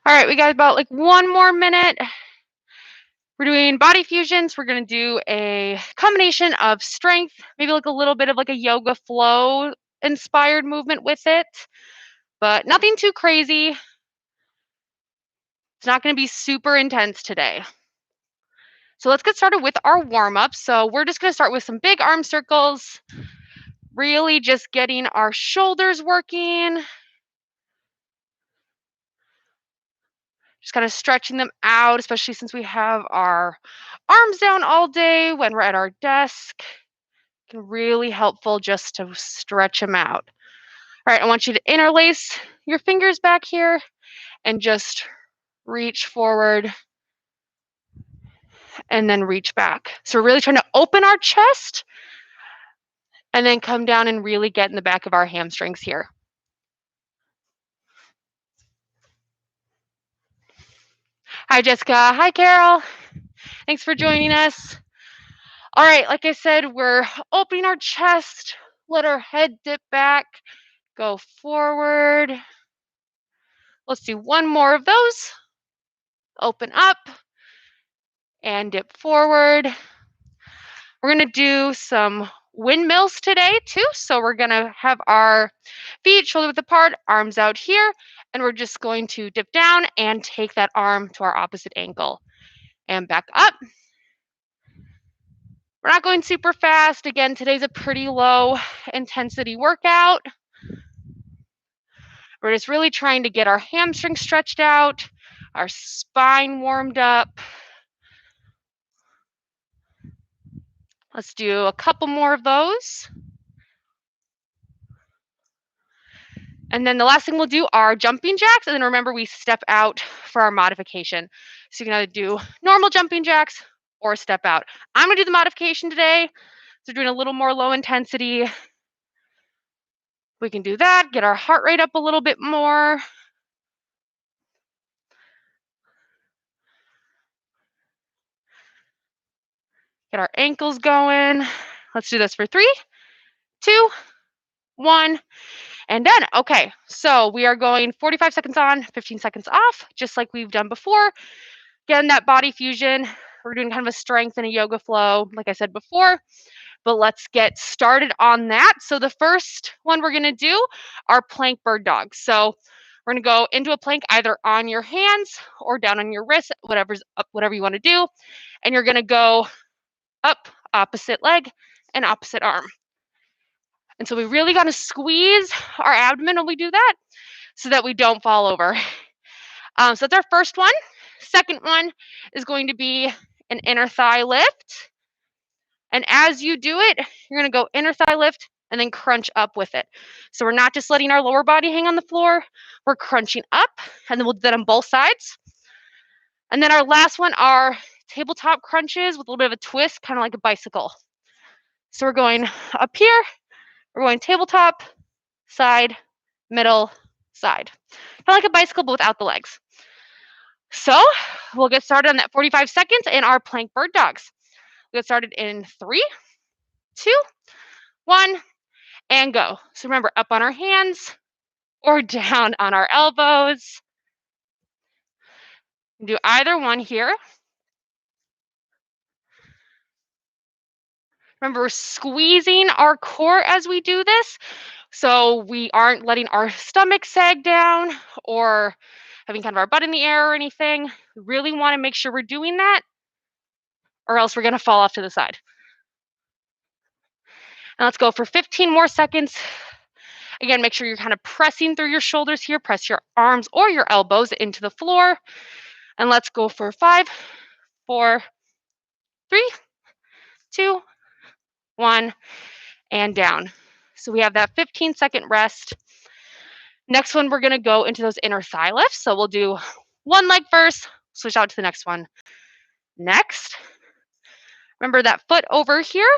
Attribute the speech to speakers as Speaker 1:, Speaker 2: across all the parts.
Speaker 1: All right, we got about like 1 more minute. We're doing body fusions. We're going to do a combination of strength, maybe like a little bit of like a yoga flow inspired movement with it, but nothing too crazy. It's not going to be super intense today. So let's get started with our warm up. So we're just going to start with some big arm circles, really just getting our shoulders working, just kind of stretching them out, especially since we have our arms down all day when we're at our desk. Can really helpful just to stretch them out. All right, I want you to interlace your fingers back here and just reach forward and then reach back. So we're really trying to open our chest and then come down and really get in the back of our hamstrings here. Hi, Jessica. Hi, Carol. Thanks for joining us. All right, like I said, we're opening our chest, let our head dip back, go forward. Let's do one more of those. Open up and dip forward. We're going to do some windmills today too. So we're going to have our feet shoulder width apart, arms out here, and we're just going to dip down and take that arm to our opposite ankle and back up. We're not going super fast. Again, today's a pretty low intensity workout. We're just really trying to get our hamstrings stretched out, our spine warmed up. Let's do a couple more of those. And then the last thing we'll do are jumping jacks. And then remember, we step out for our modification. So you can either do normal jumping jacks or step out. I'm going to do the modification today. So doing a little more low intensity. We can do that, get our heart rate up a little bit more. Get our ankles going. Let's do this for 3, 2, 1, and done. Okay, so we are going 45 seconds on, 15 seconds off, just like we've done before. Again, that body fusion, we're doing kind of a strength and a yoga flow, like I said before, but let's get started on that. So the first one we're gonna do are plank bird dogs. So we're gonna go into a plank either on your hands or down on your wrist, whatever's up, whatever you wanna do. And you're gonna go up, opposite leg, and opposite arm. And so we really got to squeeze our abdomen when we do that so that we don't fall over. So that's our first one. Second one is going to be an inner thigh lift. And as you do it, you're going to go inner thigh lift and then crunch up with it. So we're not just letting our lower body hang on the floor, we're crunching up, and then we'll do that on both sides. And then our last one are tabletop crunches with a little bit of a twist, kind of like a bicycle. So we're going up here, we're going tabletop, side, middle, side. Kind of like a bicycle, but without the legs. So we'll get started on that 45 seconds in our plank bird dogs. We'll get started in 3, 2, 1, and go. So remember, up on our hands or down on our elbows. Do either one here. Remember, we're squeezing our core as we do this, so we aren't letting our stomach sag down or having kind of our butt in the air or anything. We really want to make sure we're doing that, or else we're going to fall off to the side. And let's go for 15 more seconds. Again, make sure you're kind of pressing through your shoulders here. Press your arms or your elbows into the floor. And let's go for 5, 4, 3, 2, 1, and down. So we have that 15-second rest. Next one, we're going to go into those inner thigh lifts. So we'll do one leg first, switch out to the next one. Next, remember that foot over here.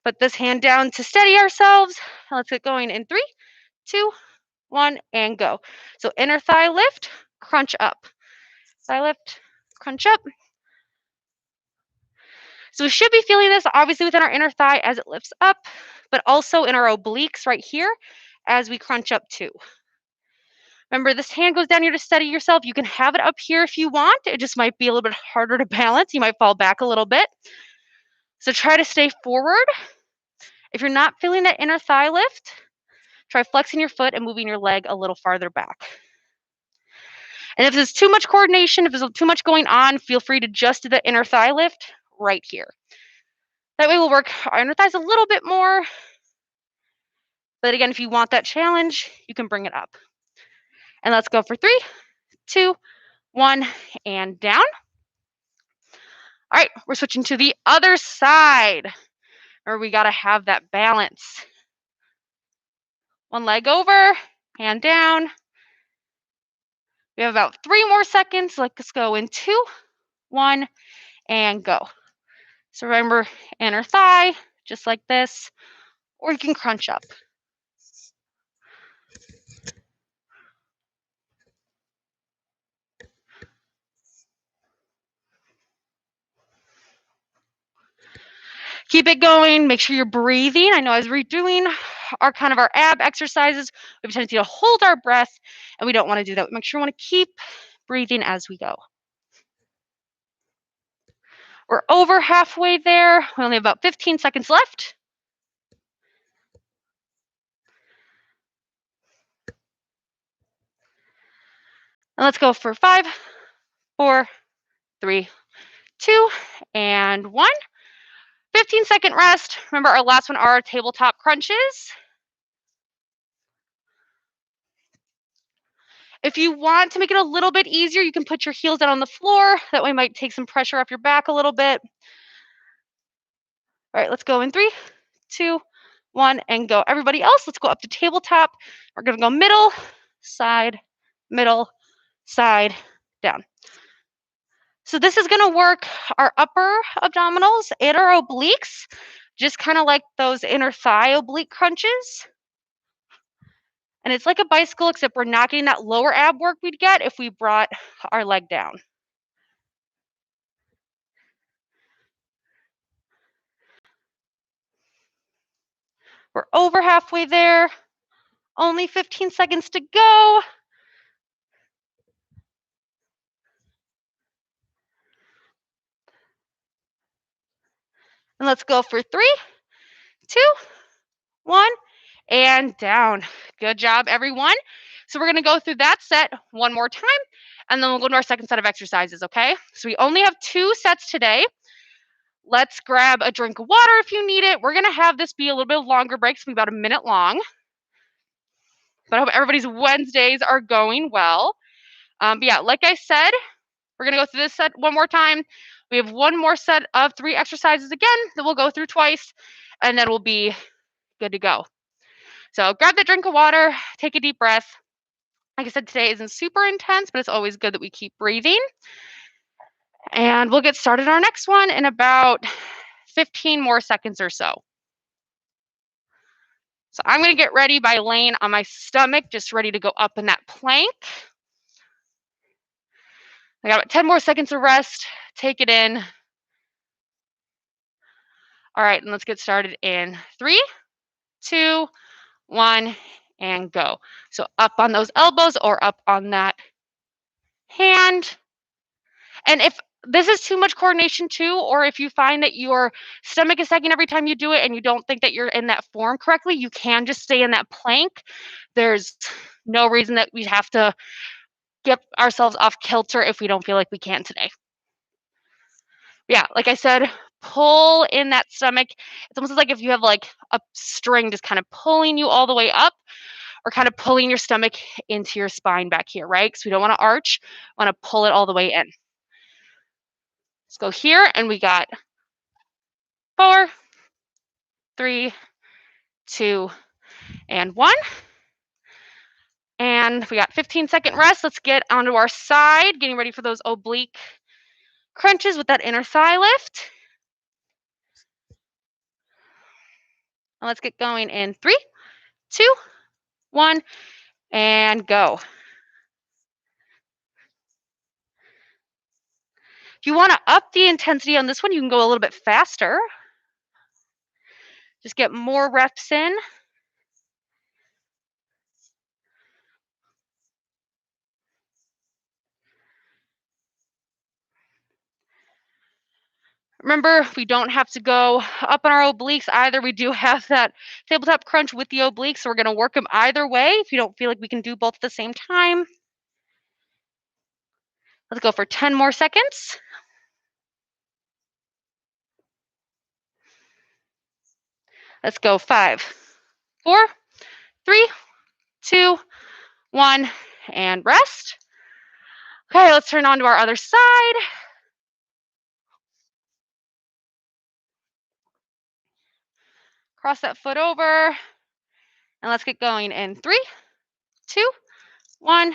Speaker 1: Put this hand down to steady ourselves. Let's get going in 3, 2, 1, and go. So inner thigh lift, crunch up. Thigh lift, crunch up. So we should be feeling this obviously within our inner thigh as it lifts up, but also in our obliques right here as we crunch up too. Remember, this hand goes down here to steady yourself. You can have it up here if you want. It just might be a little bit harder to balance. You might fall back a little bit. So try to stay forward. If you're not feeling that inner thigh lift, try flexing your foot and moving your leg a little farther back. And if there's too much coordination, if there's too much going on, feel free to just do the inner thigh lift right here. That way we'll work our inner thighs a little bit more. But again, if you want that challenge, you can bring it up. And let's go for 3, 2, 1, and down. All right, we're switching to the other side. Or we got to have that balance. One leg over, hand down. We have about 3 more seconds. Let's go in 2, 1, and go. So remember, inner thigh, just like this, or you can crunch up. Keep it going. Make sure you're breathing. I know as we're doing our ab exercises, we have a tendency to hold our breath, and we don't want to do that. Make sure we want to keep breathing as we go. We're over halfway there. We only have about 15 seconds left. And let's go for 5, 4, 3, 2, and 1. 15-second rest. Remember, our last one are our tabletop crunches. If you want to make it a little bit easier, you can put your heels down on the floor. That way it might take some pressure off your back a little bit. All right, let's go in 3, 2, 1, and go. Everybody else, let's go up to tabletop. We're going to go middle, side, down. So this is going to work our upper abdominals and our obliques, just kind of like those inner thigh oblique crunches. And it's like a bicycle, except we're not getting that lower ab work we'd get if we brought our leg down. We're over halfway there. Only 15 seconds to go. And let's go for 3, 2, 1, and down. Good job, everyone. So we're going to go through that set one more time, and then we'll go to our second set of exercises, okay? So we only have 2 sets today. Let's grab a drink of water if you need it. We're going to have this be a little bit of longer breaks, about a minute long. But I hope everybody's Wednesdays are going well. But yeah, like I said, we're going to go through this set one more time. We have one more set of 3 exercises again that we'll go through twice, and then we'll be good to go. So grab that drink of water, take a deep breath. Like I said, today isn't super intense, but it's always good that we keep breathing. And we'll get started on our next one in about 15 more seconds or so. So I'm going to get ready by laying on my stomach, just ready to go up in that plank. I got about 10 more seconds of rest. Take it in. All right, and let's get started in 3, 2, 1, and go. So up on those elbows or up on that hand. And if this is too much coordination too, or if you find that your stomach is sagging every time you do it and you don't think that you're in that form correctly, you can just stay in that plank. There's no reason that we have to get ourselves off kilter if we don't feel like we can today. Yeah, like I said, pull in that stomach. It's almost like if you have like a string just kind of pulling you all the way up, or kind of pulling your stomach into your spine back here, right? Because we don't want to arch, we want to pull it all the way in. Let's go here, and we got 4, 3, 2, and 1. And we got 15-second rest. Let's get onto our side, getting ready for those oblique crunches with that inner thigh lift. And let's get going in 3, 2, 1, and go. If you want to up the intensity on this one, you can go a little bit faster. Just get more reps in. Remember, we don't have to go up on our obliques either. We do have that tabletop crunch with the obliques, so we're going to work them either way if you don't feel like we can do both at the same time. Let's go for 10 more seconds. Let's go 5, 4, 3, 2, 1, and rest. Okay, let's turn on to our other side. Cross that foot over, and let's get going in 3, 2, 1,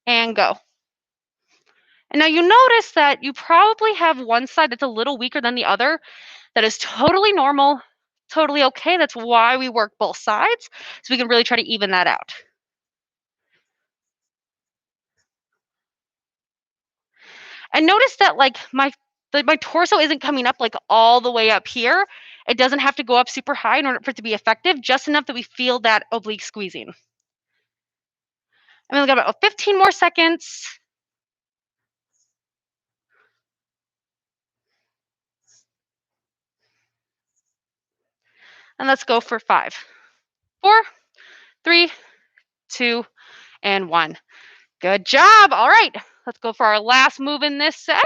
Speaker 1: and go. And now you notice that you probably have one side that's a little weaker than the other. That is totally normal, totally okay. That's why we work both sides, so we can really try to even that out. And notice that like my torso isn't coming up like all the way up here. It doesn't have to go up super high in order for it to be effective, just enough that we feel that oblique squeezing. And we've got about 15 more seconds. And let's go for 5, 4, 3, 2, and 1. Good job. All right, let's go for our last move in this set.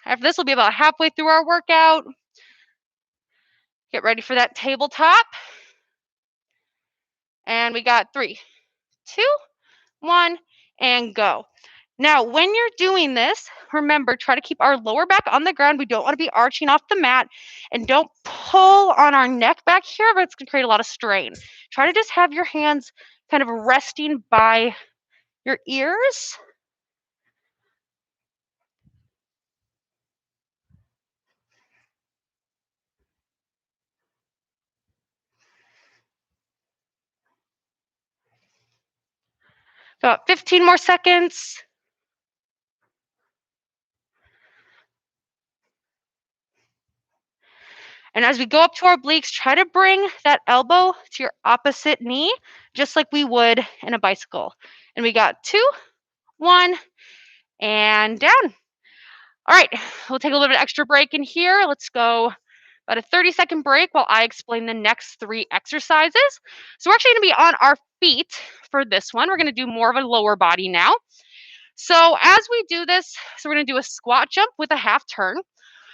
Speaker 1: After this, we'll be about halfway through our workout. Get ready for that tabletop. And we got 3, 2, 1, and go. Now, when you're doing this, remember, try to keep our lower back on the ground. We don't want to be arching off the mat, and don't pull on our neck back here, but it's going to create a lot of strain. Try to just have your hands kind of resting by your ears. About 15 more seconds. And as we go up to our obliques, try to bring that elbow to your opposite knee, just like we would in a bicycle. And we got 2, 1, and down. All right, we'll take a little bit of extra break in here. Let's go about a 30-second break while I explain the next 3 exercises. So we're actually gonna be on our feet for this one. We're gonna do more of a lower body now. So as we do this, so we're gonna do a squat jump with a half turn.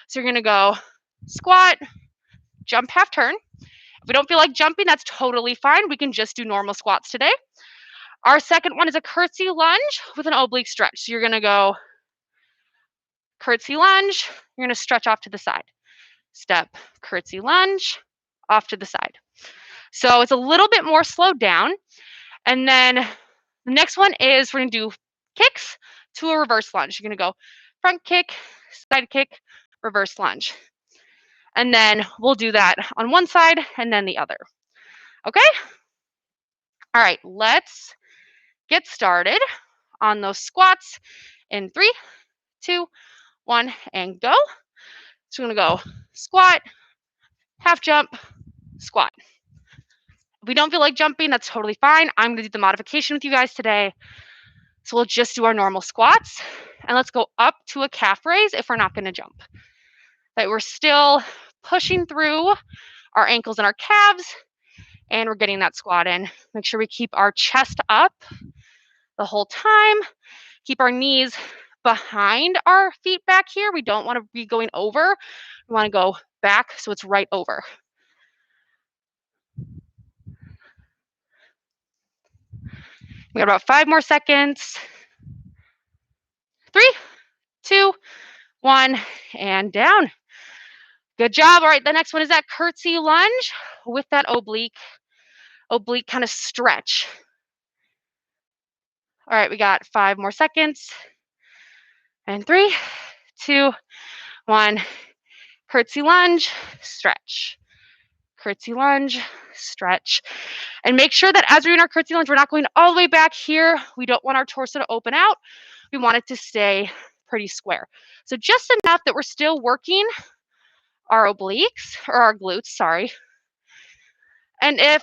Speaker 1: So you're gonna go squat, jump, half turn. If we don't feel like jumping, that's totally fine. We can just do normal squats today. Our second one is a curtsy lunge with an oblique stretch. So you're gonna go curtsy lunge, you're gonna stretch off to the side. Step, curtsy lunge, off to the side. So it's a little bit more slowed down. And then the next one is we're gonna do kicks to a reverse lunge. You're gonna go front kick, side kick, reverse lunge. And then we'll do that on one side and then the other. Okay? All right, let's get started on those squats in 3, 2, 1, and go. So we're gonna go squat, half jump, squat. If we don't feel like jumping, that's totally fine. I'm gonna do the modification with you guys today. So we'll just do our normal squats, and let's go up to a calf raise if we're not gonna jump. Right, we're still pushing through our ankles and our calves, and we're getting that squat in. Make sure we keep our chest up the whole time. Keep our knees behind our feet back here. We don't want to be going over. We want to go back so it's right over. We got about 5 more seconds. 3, 2, 1, and down. Good job. All right, the next one is that curtsy lunge with that oblique kind of stretch. All right, we got 5 more seconds. And 3, 2, 1. Curtsy lunge, stretch. Curtsy lunge, stretch. And make sure that as we're in our curtsy lunge, we're not going all the way back here. We don't want our torso to open out. We want it to stay pretty square. So just enough that we're still working our obliques, or our glutes, sorry. And if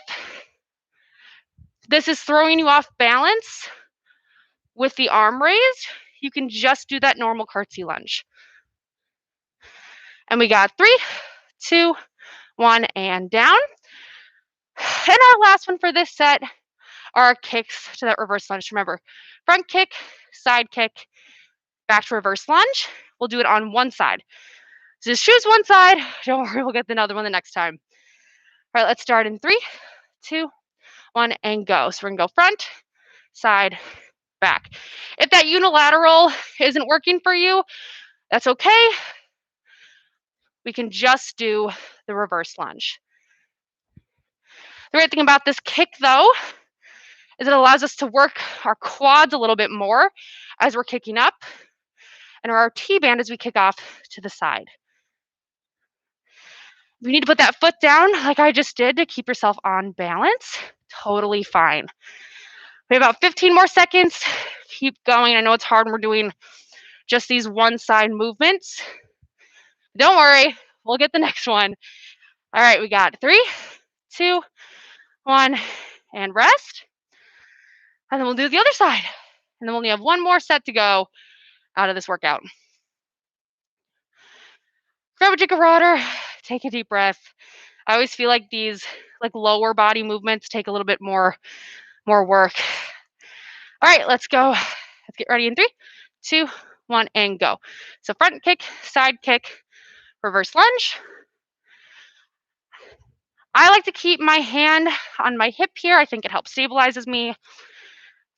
Speaker 1: this is throwing you off balance with the arm raised, you can just do that normal curtsy lunge. And we got 3, 2, 1, and down. And our last one for this set are our kicks to that reverse lunge. Remember, front kick, side kick, back to reverse lunge. We'll do it on one side. So just choose one side. Don't worry, we'll get the other one the next time. All right, let's start in 3, 2, 1, and go. So we're gonna go front, side, back. If that unilateral isn't working for you, that's okay. We can just do the reverse lunge. The great thing about this kick, though, is it allows us to work our quads a little bit more as we're kicking up, and our T-band as we kick off to the side. If you need to put that foot down, like I just did, to keep yourself on balance, totally fine. We have about 15 more seconds. Keep going. I know it's hard when we're doing just these one side movements. Don't worry, we'll get the next one. All right, we got 3, 2, 1, and rest. And then we'll do the other side. And then we'll only have one more set to go out of this workout. Grab a drink of water, take a deep breath. I always feel like these lower body movements take a little bit more work. All right, let's go. Let's get ready in 3, 2, 1, and go. So front kick, side kick, reverse lunge. I like to keep my hand on my hip here. I think it helps stabilizes me.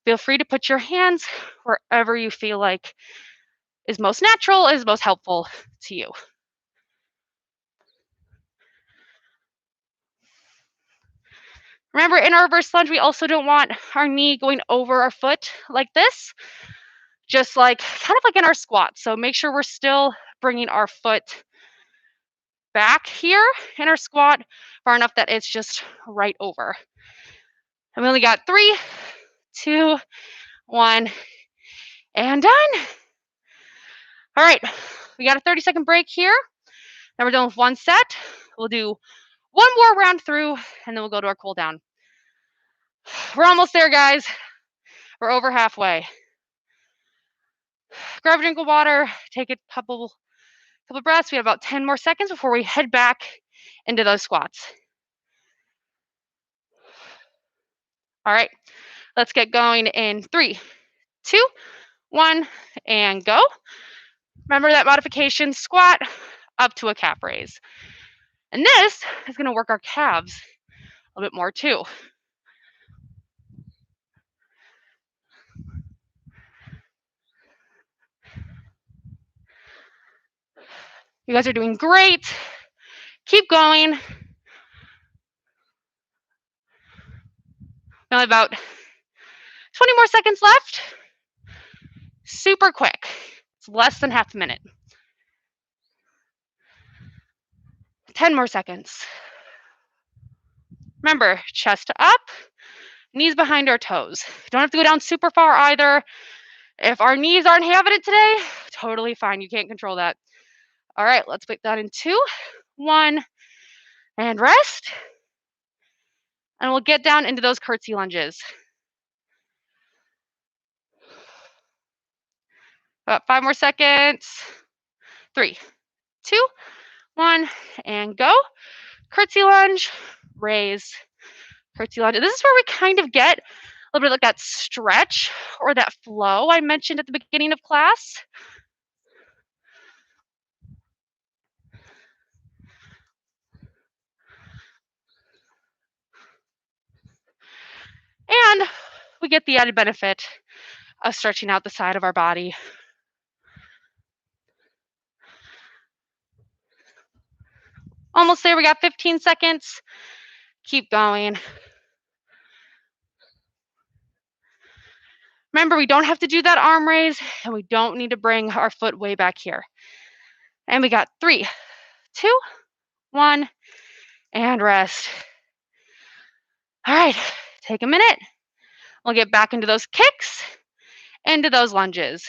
Speaker 1: Feel free to put your hands wherever you feel like is most natural, is most helpful to you. Remember, in our reverse lunge, we also don't want our knee going over our foot like this, just like kind of like in our squat. So make sure we're still bringing our foot back here in our squat far enough that it's just right over. And we only got 3, 2, 1, and done. All right, we got a 30-second break here. Then we're done with one set. We'll do one more round through, and then we'll go to our cool down. We're almost there, guys. We're over halfway. Grab a drink of water, take a couple breaths. We have about 10 more seconds before we head back into those squats. All right, let's get going in 3, 2, 1, and go. Remember that modification, squat up to a calf raise. And this is gonna work our calves a little bit more too. You guys are doing great. Keep going. Only about 20 more seconds left. Super quick. It's less than half a minute. 10 more seconds. Remember, chest up, knees behind our toes. You don't have to go down super far either. If our knees aren't having it today, totally fine. You can't control that. All right, let's put that in 2, 1, and rest. And we'll get down into those curtsy lunges. About 5 more seconds. 3, 2, 1, and go. Curtsy lunge, raise, curtsy lunge. This is where we kind of get a little bit like that stretch or that flow I mentioned at the beginning of class. And we get the added benefit of stretching out the side of our body. Almost there, we got 15 seconds. Keep going. Remember, we don't have to do that arm raise, and we don't need to bring our foot way back here. And we got 3, 2, 1, and rest. All right, take a minute. We'll get back into those kicks, into those lunges.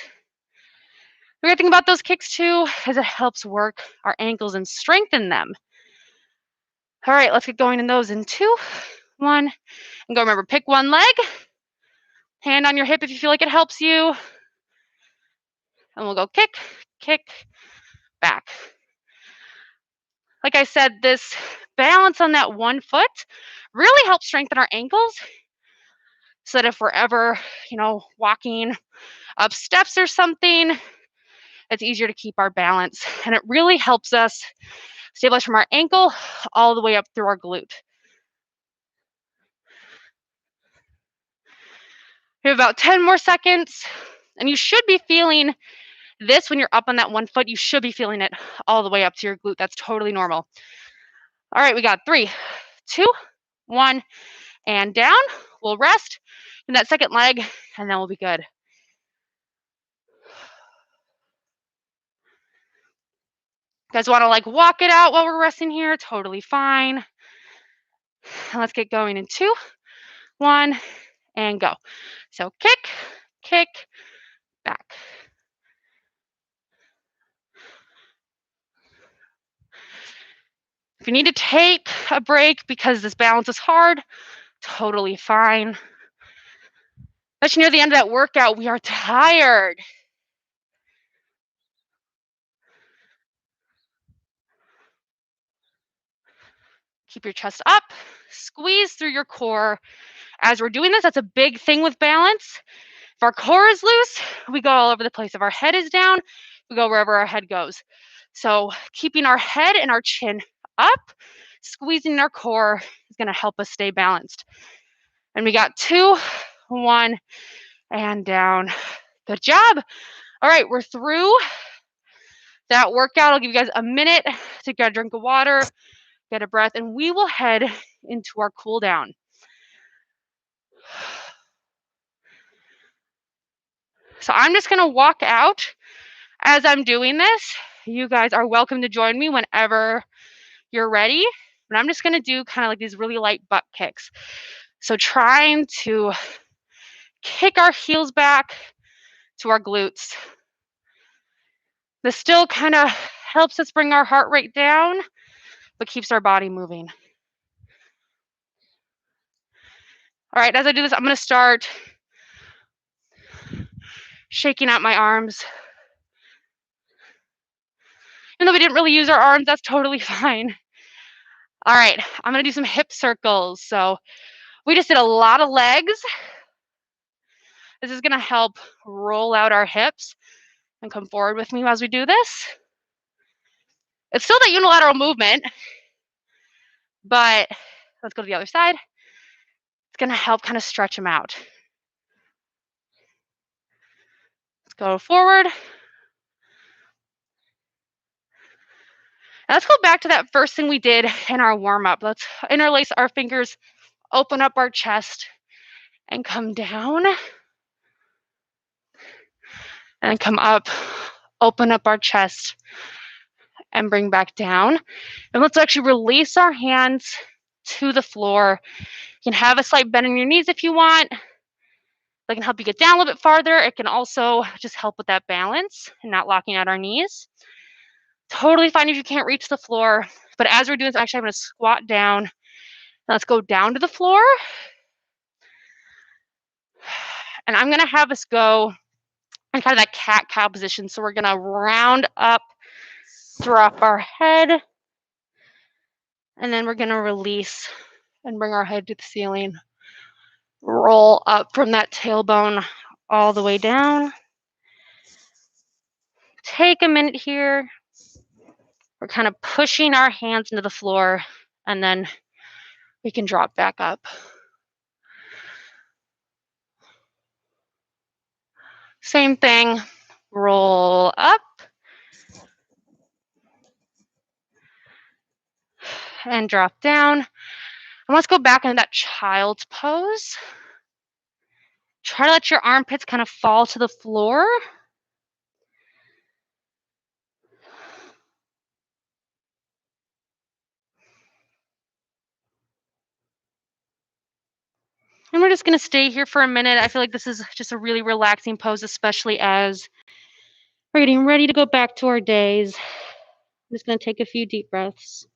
Speaker 1: The great thing about those kicks too is it helps work our ankles and strengthen them. All right, let's get going in those in 2, 1, and go. Remember, pick one leg, hand on your hip if you feel like it helps you. And we'll go kick, kick, back. Like I said, this balance on that one foot really helps strengthen our ankles so that if we're ever, walking up steps or something, it's easier to keep our balance. And it really helps us stabilize from our ankle all the way up through our glute. We have about 10 more seconds, and you should be feeling this when you're up on that one foot. You should be feeling it all the way up to your glute. That's totally normal. All right, we got 3, 2, 1, and down. We'll rest in that second leg, and then we'll be good. You guys want to walk it out while we're resting here? Totally fine. And let's get going in 2, 1, and go. So kick, back. If you need to take a break because this balance is hard, totally fine. Especially near the end of that workout, we are tired. Keep your chest up, squeeze through your core. As we're doing this, that's a big thing with balance. If our core is loose, we go all over the place. If our head is down, we go wherever our head goes. So keeping our head and our chin up, squeezing our core is going to help us stay balanced. And we got 2, 1, and down. Good job. All right, we're through that workout. I'll give you guys a minute to get a drink of water, get a breath, and we will head into our cool down. So I'm just going to walk out as I'm doing this. You guys are welcome to join me whenever you're ready. And I'm just going to do kind of like these really light butt kicks. So trying to kick our heels back to our glutes. This still kind of helps us bring our heart rate down, but keeps our body moving. All right, as I do this, I'm going to start shaking out my arms. Even though we didn't really use our arms, that's totally fine. All right, I'm going to do some hip circles. So we just did a lot of legs. This is going to help roll out our hips and come forward with me as we do this. It's still that unilateral movement, but let's go to the other side. It's going to help kind of stretch them out. Let's go forward. Now let's go back to that first thing we did in our warm-up. Let's interlace our fingers, open up our chest, and come down. And come up, open up our chest, and bring back down. And let's actually release our hands to the floor. You can have a slight bend in your knees if you want. That can help you get down a little bit farther. It can also just help with that balance and not locking out our knees. Totally fine if you can't reach the floor. But as we're doing this, actually, I'm going to squat down. Now let's go down to the floor. And I'm going to have us go in kind of that cat-cow position. So we're going to round up, drop our head, and then we're going to release and bring our head to the ceiling. Roll up from that tailbone all the way down. Take a minute here. We're kind of pushing our hands into the floor, and then we can drop back up. Same thing. Roll up. And drop down. And let's go back into that child's pose. Try to let your armpits kind of fall to the floor. And we're just going to stay here for a minute. I feel like this is just a really relaxing pose, especially as we're getting ready to go back to our days. I'm just going to take a few deep breaths.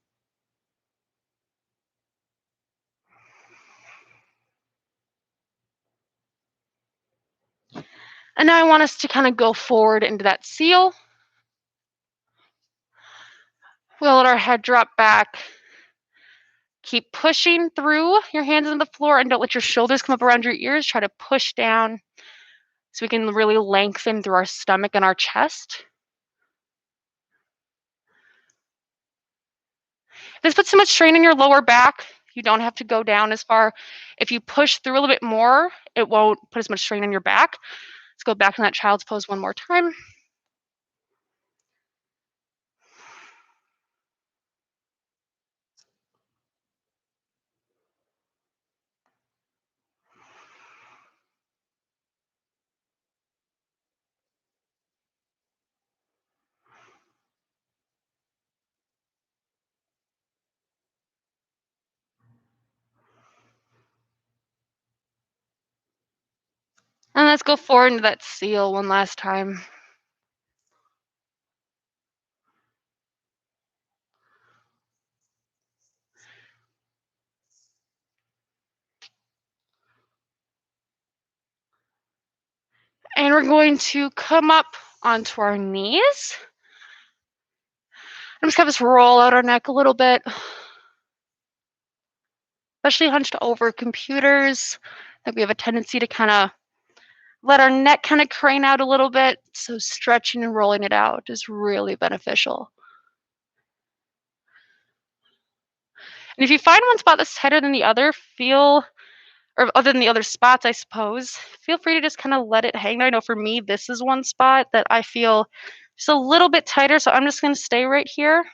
Speaker 1: And now I want us to kind of go forward into that seal. We'll let our head drop back. Keep pushing through your hands on the floor and don't let your shoulders come up around your ears. Try to push down so we can really lengthen through our stomach and our chest. If this puts too much strain on your lower back, you don't have to go down as far. If you push through a little bit more, it won't put as much strain on your back. Let's go back in that child's pose one more time. And let's go forward into that seal one last time. And we're going to come up onto our knees. I'm just gonna have us roll out our neck a little bit, especially hunched over computers. Like we have a tendency to kind of let our neck kind of crane out a little bit. So stretching and rolling it out is really beneficial. And if you find one spot that's tighter than the other, or other than the other spots, I suppose, feel free to just kind of let it hang there. I know for me, this is one spot that I feel just a little bit tighter. So I'm just going to stay right here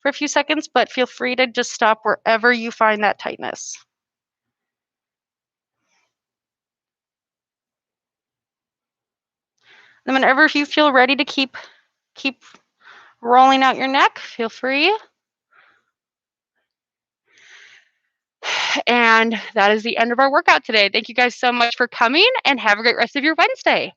Speaker 1: for a few seconds, but feel free to just stop wherever you find that tightness. And whenever you feel ready to keep rolling out your neck, feel free. And that is the end of our workout today. Thank you guys so much for coming and have a great rest of your Wednesday.